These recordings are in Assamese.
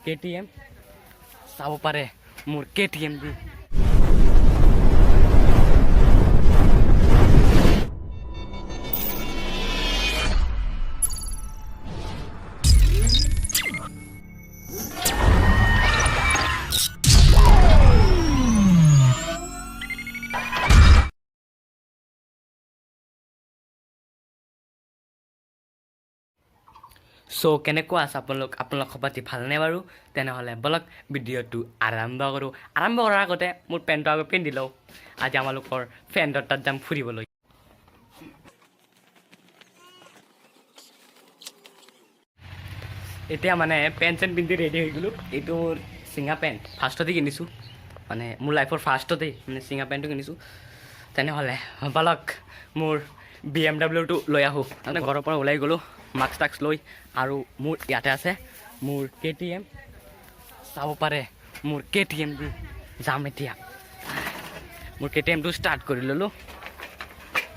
KTM চাব পাৰে মোৰ KTM দি সো কেনেকুৱা আছে আপোনালোক খবৰটি ভালনে বাৰু তেনেহ'লে বলক ভিডিঅ'টো আৰম্ভ কৰোঁ আৰম্ভ কৰাৰ আগতে মোৰ পেণ্টটো আগত পিন্ধি লওঁ আজি আমালোকৰ ফ্ৰেণ্ডৰ তাত যাম ফুৰিবলৈ এতিয়া মানে পেণ্ট চেণ্ট পিন্ধি ৰেডি হৈ গ'লোঁ এইটো মোৰ চিঙা পেণ্ট ফাৰ্ষ্টতেই কিনিছোঁ মানে মোৰ লাইফৰ ফাৰ্ষ্টতেই মানে চিঙা পেণ্টটো কিনিছোঁ তেনেহ'লে বলক মোৰ BMW টো লৈ আহোঁ মানে ঘৰৰ পৰা ওলাই গ'লোঁ মাস্ক টাস্ক লৈ আৰু মোৰ ইয়াতে আছে মোৰ KTM চাব পাৰে মোৰ KTM দি যাম এতিয়া মোৰ KTM টো ষ্টাৰ্ট কৰি ল'লোঁ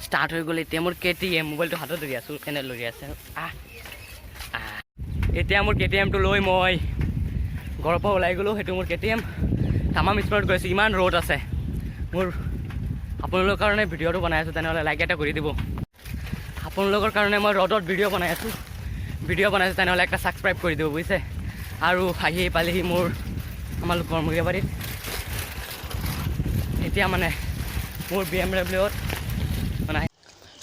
ষ্টাৰ্ট হৈ গ'ল এতিয়া মোৰ KTM মোবাইলটো হাতত ধৰি আছোঁ এনে লৈ আছে এতিয়া মোৰ KTM টো লৈ মই ঘৰৰ পৰা ওলাই গ'লোঁ সেইটো মোৰ KTM তামাম স্পীডত গৈছোঁ ইমান ৰ'দ আছে মোৰ আপোনালোকৰ কাৰণে ভিডিঅ'টো বনাই আছোঁ তেনেহ'লে লাইক এটা কৰি দিব আপোনালোকৰ কাৰণে মই ৰ'দত ভিডিঅ' বনাইছোঁ তেনেহ'লে একটা ছাবস্ক্ৰাইব কৰি দিব বুজিছে আৰু আহি পালেহি মোৰ আমালোকৰ মৰিয়াবাৰীত এতিয়া মানে মোৰ BMW মানে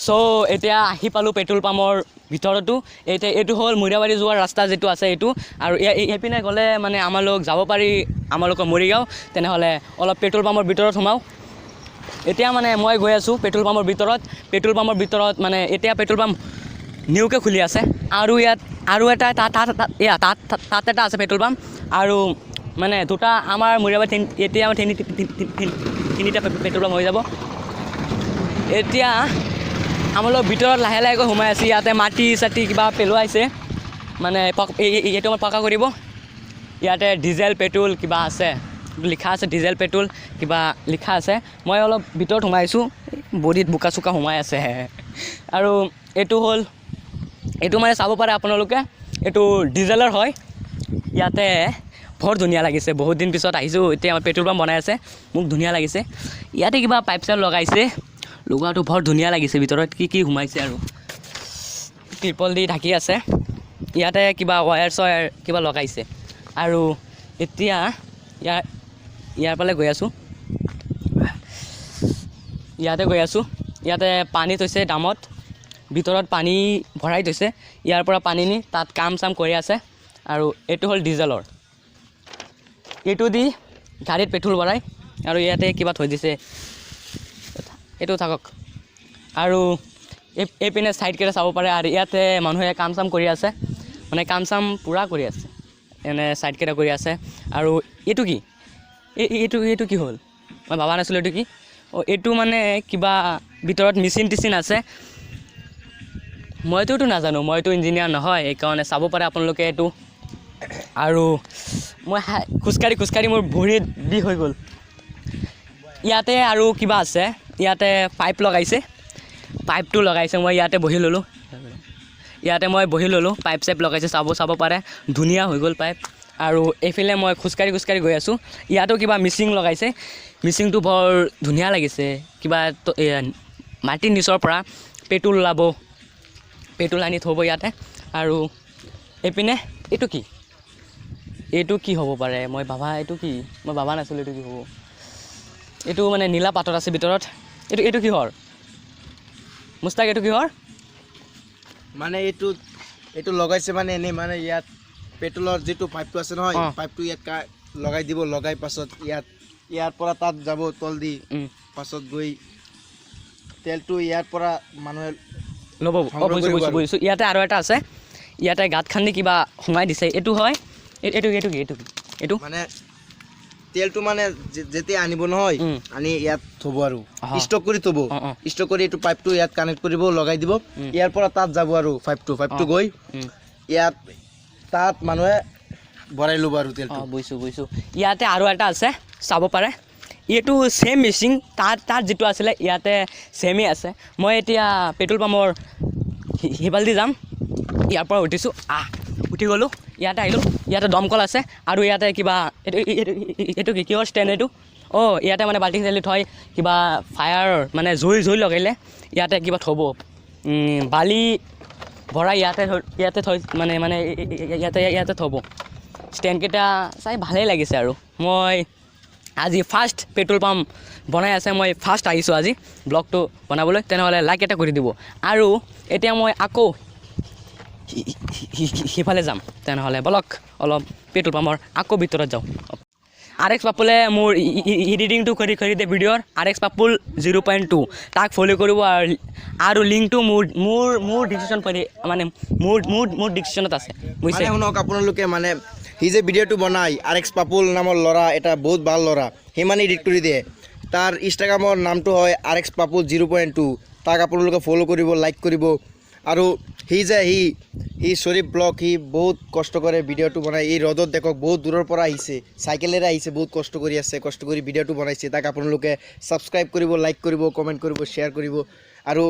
চ' এতিয়া আহি পালোঁ পেট্ৰল পাম্পৰ ভিতৰতো এতিয়া এইটো হ'ল মৰিয়াবাৰী যোৱাৰ ৰাস্তা যিটো আছে এইটো আৰু এইপিনে গ'লে মানে আমালোক যাব পাৰি আমালোকৰ মৰিগাঁও তেনেহ'লে অলপ পেট্ৰল পাম্পৰ ভিতৰত সোমাওঁ এতিয়া মানে মই গৈ আছোঁ পেট্ৰল পাম্পৰ ভিতৰত মানে এতিয়া পেট্ৰল পাম্প নিউকৈ খুলি আছে আৰু ইয়াত আৰু এটা তাত এটা আছে পেট্ৰল পাম্প আৰু মানে দুটা আমাৰ মৰিগাঁৱত এতিয়া তিনিটা পেট্ৰল পাম্প হৈ যাব এতিয়া আমালোক ভিতৰত লাহে লাহেকৈ সোমাই আছে ইয়াতে মাটি চাটি কিবা পেলোৱাইছে মানে এইটো আমাৰ পাকা কৰিব ইয়াতে ডিজেল পেট্ৰল কিবা আছে লিখা আছে ডিজেল পেট্ৰল কিবা লিখা আছে মই অলপ ভিতৰত সোমাইছোঁ বডিত বোকা চোকা সোমাই আছে আৰু এইটো মানে চাব পাৰে আপোনালোকে এইটো ডিজেলৰ হয় ইয়াতে বৰ ধুনীয়া লাগিছে বহুত দিন পিছত আহিছোঁ এতিয়া আমাৰ পেট্ৰল পাম্প বনাই আছে মোক ধুনীয়া লাগিছে ইয়াতে কিবা পাইপ চাইপ লগাইছে লগোৱাটো বৰ ধুনীয়া লাগিছে ভিতৰত কি সোমাইছে আৰু ত্ৰিপল দি ঢাকি আছে ইয়াতে কিবা ৱায়াৰ চয়াৰ কিবা লগাইছে আৰু এতিয়া ইয়াৰ ফালে গৈ আছোঁ ইয়াতে পানী থৈছে ডামত ভিতৰত পানী ভৰাই থৈছে ইয়াৰ পৰা পানী নি তাত কাম চাম কৰি আছে আৰু এইটো হ'ল ডিজেলৰ এইটো দি গাড়ীত পেট্ৰল ভৰাই আৰু ইয়াতে কিবা থৈ দিছে এইটো থাকক আৰু এইপিনে ছাইডকেইটা চাব পাৰে আৰু ইয়াতে মানুহে কাম চাম কৰি আছে মানে কাম চাম পূৰা কৰি আছে এনে ছাইডকেইটা কৰি আছে আৰু এইটো কি এইটো কি হ'ল মই ভাবা নাছিলোঁ এইটো কি এইটো মানে কিবা ভিতৰত মেচিন টিচিন আছে মইতো নাজানো মইতো ইঞ্জিনিয়াৰ নহয় সেইকাৰণে চাব পাৰে আপোনালোকে এইটো আৰু মই খোজকাঢ়ি মোৰ ভৰি বিষ হৈ গ'ল ইয়াতে আৰু কিবা আছে ইয়াতে পাইপটো লগাইছে মই ইয়াতে বহি ল'লোঁ পাইপ চাইপ লগাইছে চাব পাৰে ধুনীয়া হৈ গ'ল পাইপ আৰু এইফালে মই খোজকাঢ়ি গৈ আছোঁ ইয়াতো কিবা মিচিং লগাইছে মিচিংটো বৰ ধুনীয়া লাগিছে কিবা মাটিৰ নিচৰ পৰা পেট্ৰল ওলাব পেট্ৰল আনি থ'ব ইয়াতে আৰু এইপিনে এইটো কি হ'ব পাৰে মই ভাবা নাছিলোঁ এইটো কি হ'ব এইটো মানে নীলা পাতত আছে ভিতৰত এইটো কিহৰ মুস্তাক এইটো কিহৰ মানে এইটো লগাইছে মানে এনেই মানে ইয়াত পেট্ৰলৰ যিটো পাইপটো আছে নহয় পাইপটো ইয়াত লগাই দিব লগাই পাছত ইয়াৰ পৰা তাত যাব তল দি পাছত গৈ তেলটো ইয়াৰ পৰা মানুহে ল'ব বুজিছোঁ ইয়াতে আৰু এটা আছে ইয়াতে গাঁত খান্দি কিবা সোমাই দিছে এইটো হয় এইটো মানে তেলটো মানে যেতিয়া আনিব নহয় আনি ইয়াত থ'ব আৰু ষ্টক কৰি থ'ব ষ্টক কৰি এইটো পাইপটো ইয়াত কানেক্ট কৰিব লগাই দিব ইয়াৰ পৰা তাত যাব আৰু পাইপটো গৈ ইয়াত তাত মানুহে ভৰাই ল'ব আৰু তেলটো বুজিছোঁ ইয়াতে আৰু এটা আছে চাব পাৰে এইটো ছেম মেচিন তাত যিটো আছিলে ইয়াতে ছেমেই আছে মই এতিয়া পেট্ৰল পাম্পৰ সিফালেদি যাম ইয়াৰ পৰা উঠিছোঁ উঠি গ'লোঁ ইয়াতে আহিলোঁ ইয়াতে দমকল আছে আৰু ইয়াতে কিবা এইটো কিহৰ ষ্টেণ্ড এইটো অঁ ইয়াতে মানে বাল্টিং চালি থয় কিবা ফায়াৰ মানে জুই লগাইলে ইয়াতে কিবা থ'ব বালি ভৰাই ইয়াতে থৈ মানে ইয়াতে থ'ব ষ্টেণ্ডকেইটা চাই ভালেই লাগিছে আৰু মই আজি ফাৰ্ষ্ট পেট্ৰল পাম্প বনাই আছে মই ফাৰ্ষ্ট আহিছোঁ আজি ব্লগটো বনাবলৈ তেনেহ'লে লাইক এটা কৰি দিব আৰু এতিয়া মই আকৌ সিফালে যাম তেনেহ'লে বলক অলপ পেট্ৰল পাম্পৰ আকৌ ভিতৰত যাওঁ RX পাপুলে মোৰ এডিটিংটো কৰি দিয়ে ভিডিঅ'ৰ RX পাপুল 0.2 তাক ফ'ল' কৰিব আৰু লিংকটো মোৰ ডিছক্ৰিপশ্যন মানে মোৰ ডিছক্ৰিপশ্যনত আছে বুজিছে শুনক আপোনালোকে মানে সি যে ভিডিঅ'টো বনাই RX পাপুল নামৰ ল'ৰা এটা বহুত ভাল ল'ৰা সি মানে এডিট কৰি দিয়ে তাৰ ইনষ্টাগ্ৰামৰ নামটো হয় RX পাপুল 0.2 তাক আপোনালোকে ফ'ল' কৰিব লাইক কৰিব আৰু সি শ্বৰীফ ব্লগ সি বহুত কষ্ট কৰে ভিডিঅ'টো বনাই এই ৰ'দত দেখক বহুত দূৰৰ পৰা আহিছে চাইকেলেৰে আহিছে বহুত কষ্ট কৰি ভিডিঅ'টো বনাইছে তাক আপোনালোকে ছাবস্ক্ৰাইব কৰিব লাইক কৰিব কমেণ্ট কৰিব শ্বেয়াৰ কৰিব আৰু